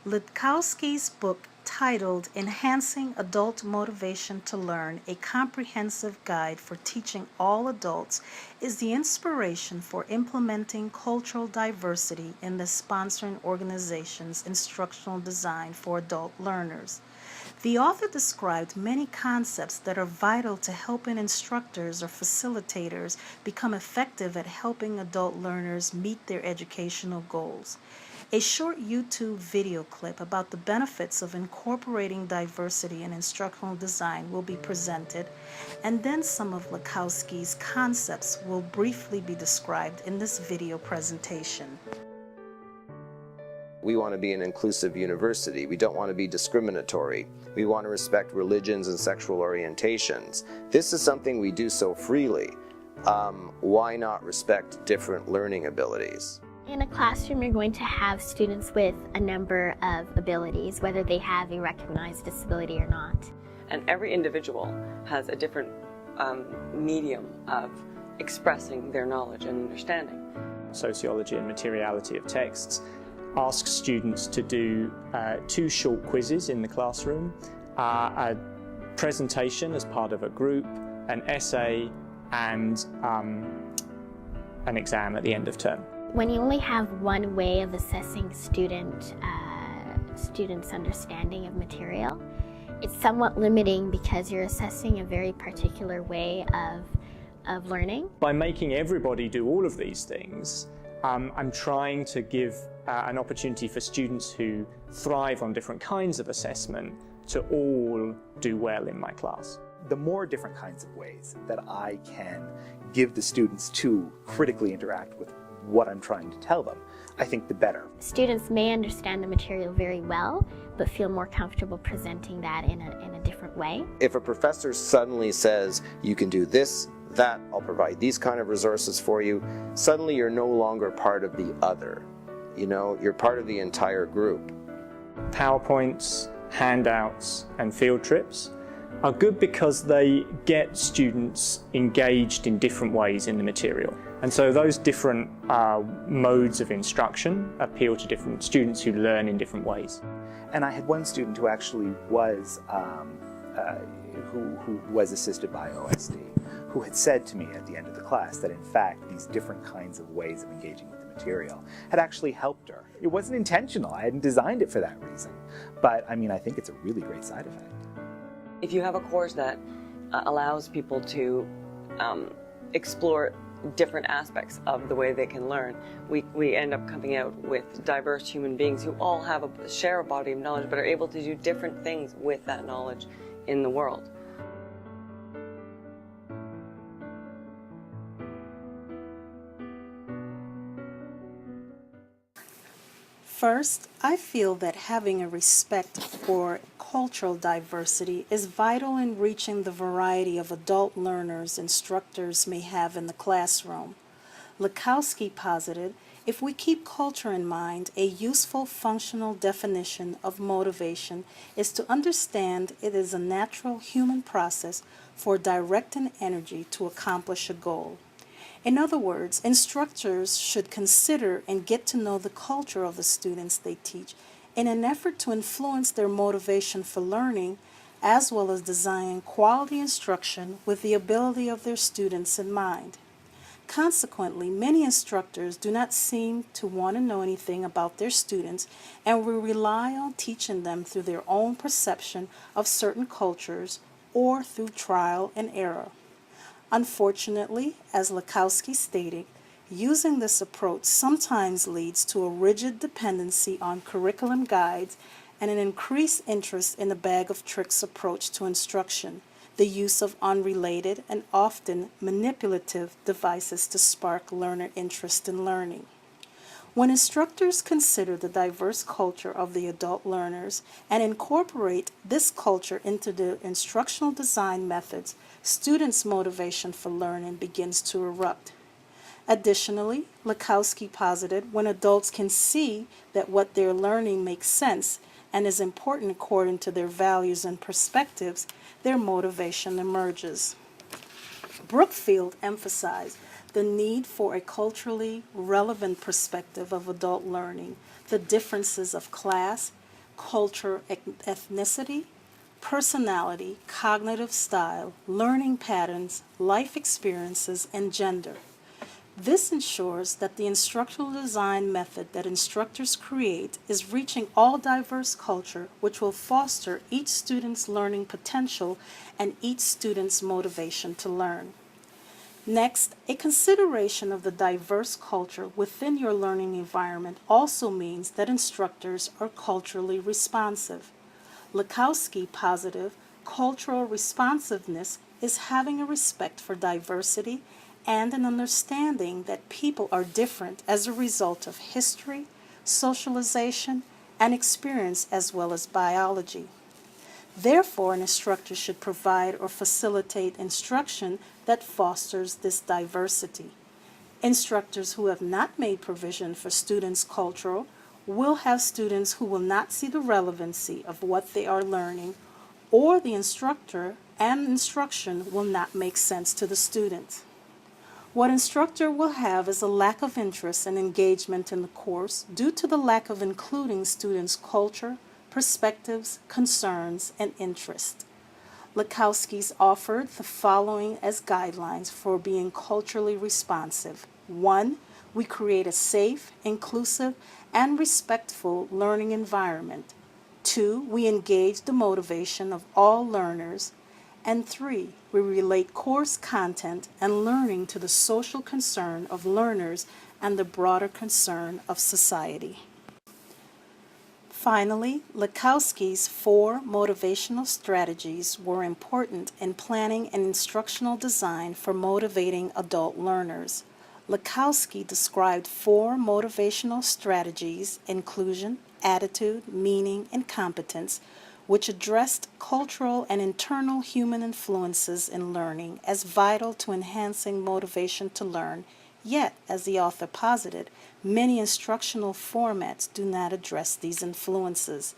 Litkowski's book titled Enhancing Adult Motivation to Learn, a Comprehensive Guide for Teaching All Adults, is the inspiration for implementing cultural diversity in the sponsoring organization's instructional design for adult learners. The author described many concepts that are vital to helping instructors or facilitators become effective at helping adult learners meet their educational goals. A short YouTube video clip about the benefits of incorporating diversity in instructional design will be presented, and then some of Litkowski's concepts will briefly be described in this video presentation. We want to be an inclusive university. We don't want to be discriminatory. We want to respect religions and sexual orientations. This is something we do so freely. Why not respect different learning abilities? In a classroom, you're going to have students with a number of abilities, whether they have a recognized disability or not. And every individual has a different medium of expressing their knowledge and understanding. Sociology and materiality of texts asks students to do 2 short quizzes in the classroom, a presentation as part of a group, an essay, and an exam at the end of term. When you only have one way of assessing students' understanding of material, it's somewhat limiting because you're assessing a very particular way of learning. By making everybody do all of these things, I'm trying to give an opportunity for students who thrive on different kinds of assessment to all do well in my class. The more different kinds of ways that I can give the students to critically interact with what I'm trying to tell them, I think the better. Students may understand the material very well, but feel more comfortable presenting that in a different way. If a professor suddenly says, you can do this, that, I'll provide these kind of resources for you, suddenly you're no longer part of the other. You know, you're part of the entire group. PowerPoints, handouts, and field trips are good because they get students engaged in different ways in the material. And so those different modes of instruction appeal to different students who learn in different ways. And I had one student who actually was who was assisted by OSD, who had said to me at the end of the class that in fact these different kinds of ways of engaging with the material had actually helped her. It wasn't intentional, I hadn't designed it for that reason, but I mean I think it's a really great side effect. If you have a course that allows people to explore different aspects of the way they can learn, we end up coming out with diverse human beings who all have share a body of knowledge but are able to do different things with that knowledge in the world. First, I feel that having a respect for cultural diversity is vital in reaching the variety of adult learners instructors may have in the classroom. Litkowski posited, if we keep culture in mind, a useful functional definition of motivation is to understand it is a natural human process for directing energy to accomplish a goal. In other words, instructors should consider and get to know the culture of the students they teach in an effort to influence their motivation for learning, as well as design quality instruction with the ability of their students in mind. Consequently, many instructors do not seem to want to know anything about their students and will rely on teaching them through their own perception of certain cultures or through trial and error. Unfortunately, as Litkowski stated, using this approach sometimes leads to a rigid dependency on curriculum guides and an increased interest in the bag of tricks approach to instruction, the use of unrelated and often manipulative devices to spark learner interest in learning. When instructors consider the diverse culture of the adult learners and incorporate this culture into their instructional design methods, students' motivation for learning begins to erupt. Additionally, Litkowski posited when adults can see that what they're learning makes sense and is important according to their values and perspectives, their motivation emerges. Brookfield emphasized the need for a culturally relevant perspective of adult learning, the differences of class, culture, ethnicity, personality, cognitive style, learning patterns, life experiences, and gender. This ensures that the instructional design method that instructors create is reaching all diverse culture, which will foster each student's learning potential and each student's motivation to learn. Next, a consideration of the diverse culture within your learning environment also means that instructors are culturally responsive. Lakowski positive cultural responsiveness is having a respect for diversity and an understanding that people are different as a result of history, socialization, and experience as well as biology. Therefore, an instructor should provide or facilitate instruction that fosters this diversity. Instructors who have not made provision for students' cultural will have students who will not see the relevancy of what they are learning, or the instructor and instruction will not make sense to the student. What instructor will have is a lack of interest and engagement in the course due to the lack of including students' culture, perspectives, concerns, and interest. Lakowski's offered the following as guidelines for being culturally responsive. 1. We create a safe, inclusive, and respectful learning environment. 2. We engage the motivation of all learners. And 3. We relate course content and learning to the social concern of learners and the broader concern of society. Finally, Lakowski's 4 motivational strategies were important in planning an instructional design for motivating adult learners. Lakowski described 4 motivational strategies: inclusion, attitude, meaning, and competence, which addressed cultural and internal human influences in learning as vital to enhancing motivation to learn. Yet, as the author posited, many instructional formats do not address these influences.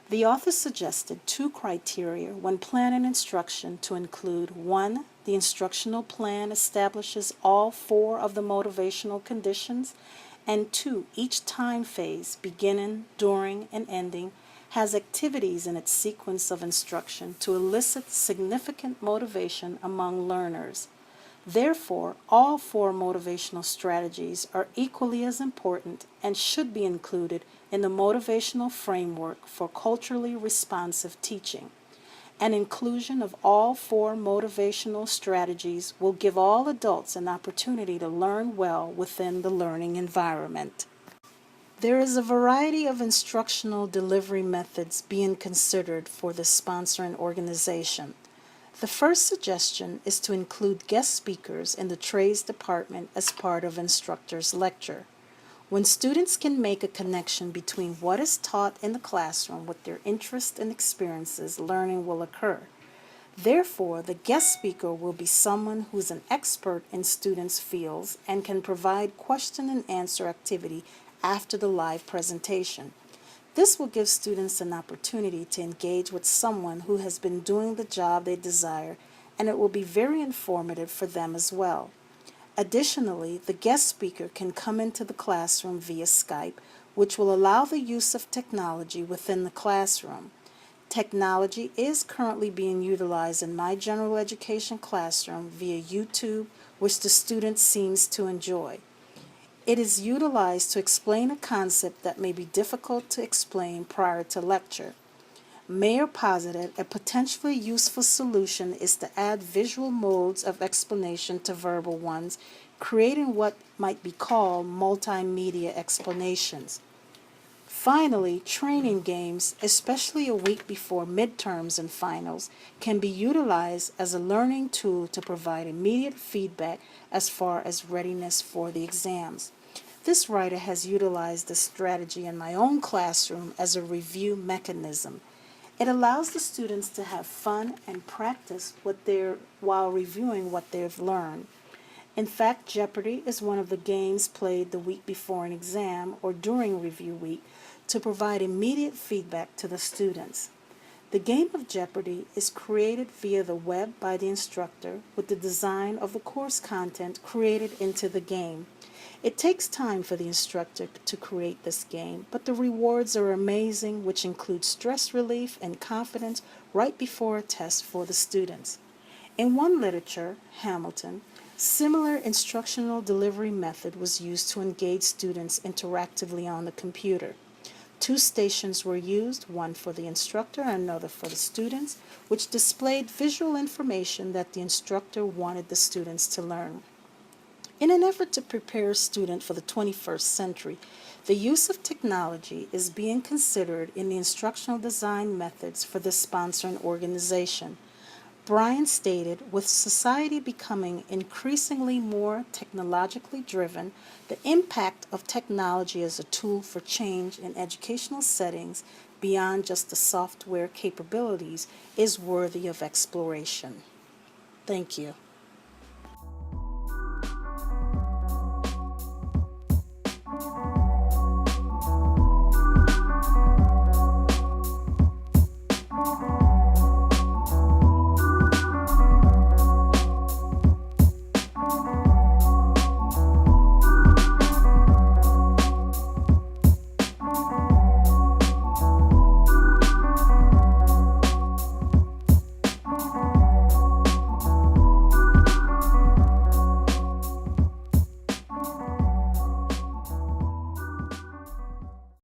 The author suggested 2 criteria when planning instruction to include: 1. The instructional plan establishes all 4 of the motivational conditions, and 2. Each time phase, beginning, during, and ending, has activities in its sequence of instruction to elicit significant motivation among learners. Therefore, all 4 motivational strategies are equally as important and should be included in the motivational framework for culturally responsive teaching. An inclusion of all 4 motivational strategies will give all adults an opportunity to learn well within the learning environment. There is a variety of instructional delivery methods being considered for the sponsoring organization. The first suggestion is to include guest speakers in the trades department as part of instructor's lecture. When students can make a connection between what is taught in the classroom with their interests and experiences, learning will occur. Therefore, the guest speaker will be someone who is an expert in students' fields and can provide question and answer activity after the live presentation. This will give students an opportunity to engage with someone who has been doing the job they desire, and it will be very informative for them as well. Additionally, the guest speaker can come into the classroom via Skype, which will allow the use of technology within the classroom. Technology is currently being utilized in my general education classroom via YouTube, which the student seems to enjoy. It is utilized to explain a concept that may be difficult to explain prior to lecture. Mayer posited a potentially useful solution is to add visual modes of explanation to verbal ones, creating what might be called multimedia explanations. Finally, training games, especially a week before midterms and finals, can be utilized as a learning tool to provide immediate feedback as far as readiness for the exams. This writer has utilized this strategy in my own classroom as a review mechanism. It allows the students to have fun and practice while reviewing what they've learned. In fact, Jeopardy is one of the games played the week before an exam or during review week to provide immediate feedback to the students. The game of Jeopardy is created via the web by the instructor with the design of the course content created into the game. It takes time for the instructor to create this game, but the rewards are amazing, which include stress relief and confidence right before a test for the students. In one literature, Hamilton, similar instructional delivery method was used to engage students interactively on the computer. 2 stations were used, one for the instructor and another for the students, which displayed visual information that the instructor wanted the students to learn. In an effort to prepare a student for the 21st century, the use of technology is being considered in the instructional design methods for the sponsoring organization. Brian stated, with society becoming increasingly more technologically driven, the impact of technology as a tool for change in educational settings beyond just the software capabilities is worthy of exploration. Thank you.